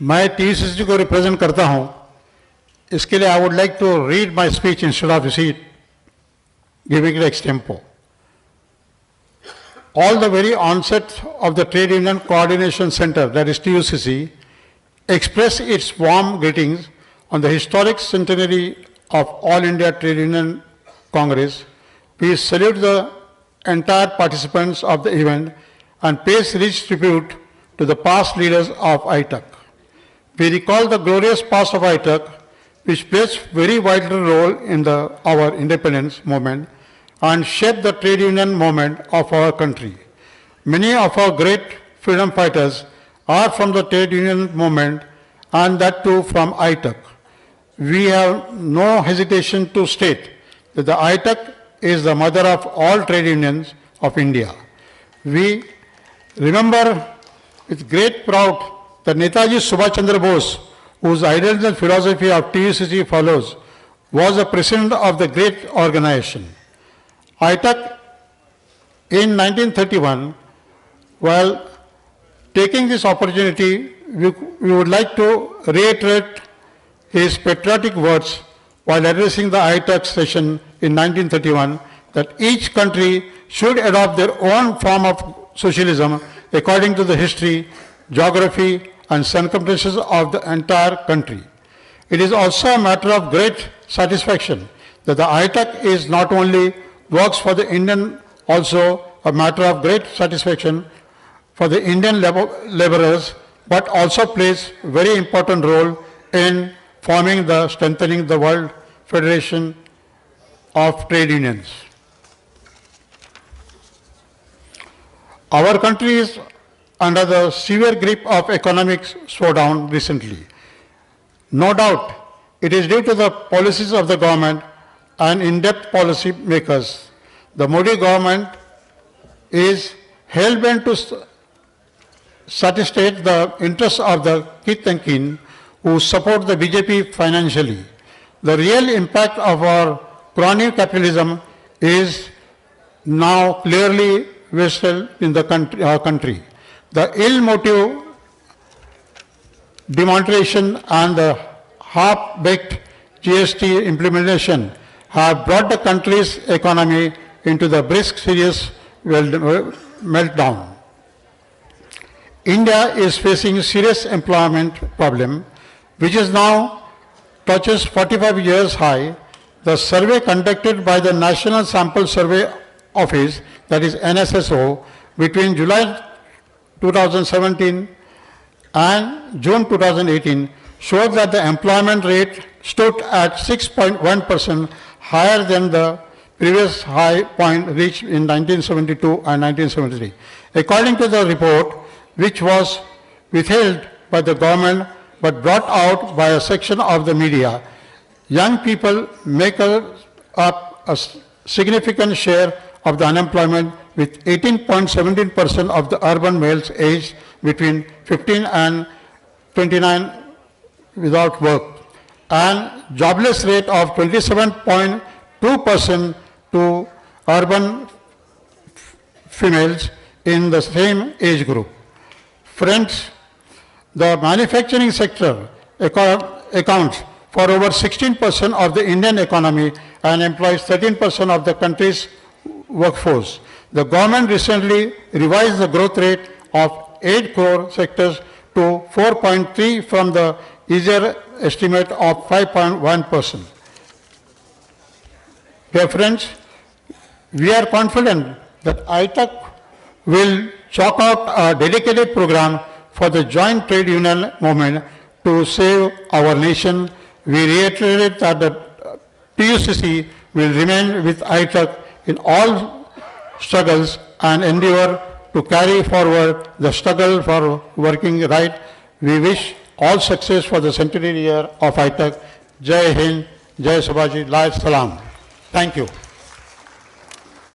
मैं टीयूसीसी को रिप्रेजेंट करता हूं, इसके लिए I would like to read my speech instead of giving it extempo. All the very onset of the Trade Union Coordination Center, that is TUCC, express its warm greetings on the historic centenary of All India Trade Union Congress. We salute the entire participants of the event and pay rich tribute to the past leaders of ITUC. We recall the glorious past of ITUC, which plays very vital role in our independence movement and shaped the trade union movement of our country. Many of our great freedom fighters are from the trade union movement, and that too from ITUC. We have no hesitation to state that the ITUC is the mother of all trade unions of India. We remember with great pride that Netaji Subhash Chandra Bose, whose ideals and philosophy of TUCC follows, was the president of the great organization. ITUC in 1931, while taking this opportunity, we would like to reiterate his patriotic words while addressing the ITUC session in 1931, that each country should adopt their own form of socialism according to the history, geography, and circumstances of the entire country. It is also a matter of great satisfaction that the ITUC is not only works for the Indian, also a matter of great satisfaction for the Indian laborers, but also plays very important role in forming the strengthening the World Federation of Trade Unions. Our country is under the severe grip of economic slowdown recently. No doubt, it is due to the policies of the government and in-depth policy makers. The Modi government is hell-bent to satisfy the interests of the kith and kin who support the BJP financially. The real impact of our crony capitalism is now clearly visible in our country. The ill-motive demonstration and the half-baked GST implementation have brought the country's economy into the brisk, serious meltdown. India is facing serious employment problem, which is now touches 45 years high. The survey conducted by the National Sample Survey Office, that is NSSO, between July 2017 and June 2018 shows that the employment rate stood at 6.1%, higher than the previous high point reached in 1972 and 1973. According to the report, which was withheld by the government but brought out by a section of the media, young people make up a significant share of the unemployment, with 18.17% of the urban males aged between 15 and 29 without work, and jobless rate of 27.2% to urban females in the same age group. Friends, the manufacturing sector accounts for over 16% of the Indian economy and employs 13% of the country's workforce. The government recently revised the growth rate of 8 core sectors to 4.3 from the easier estimate of 5.1%. Dear friends, we are confident that ITUC will chalk out a dedicated program for the joint trade union movement to save our nation. We reiterate that the TUCC will remain with ITUC in all struggles and endeavor to carry forward the struggle for working right. We wish all success for the centenary year of ITUC. Jai Hind, Jai Subhaji, Lai Salam. Thank you.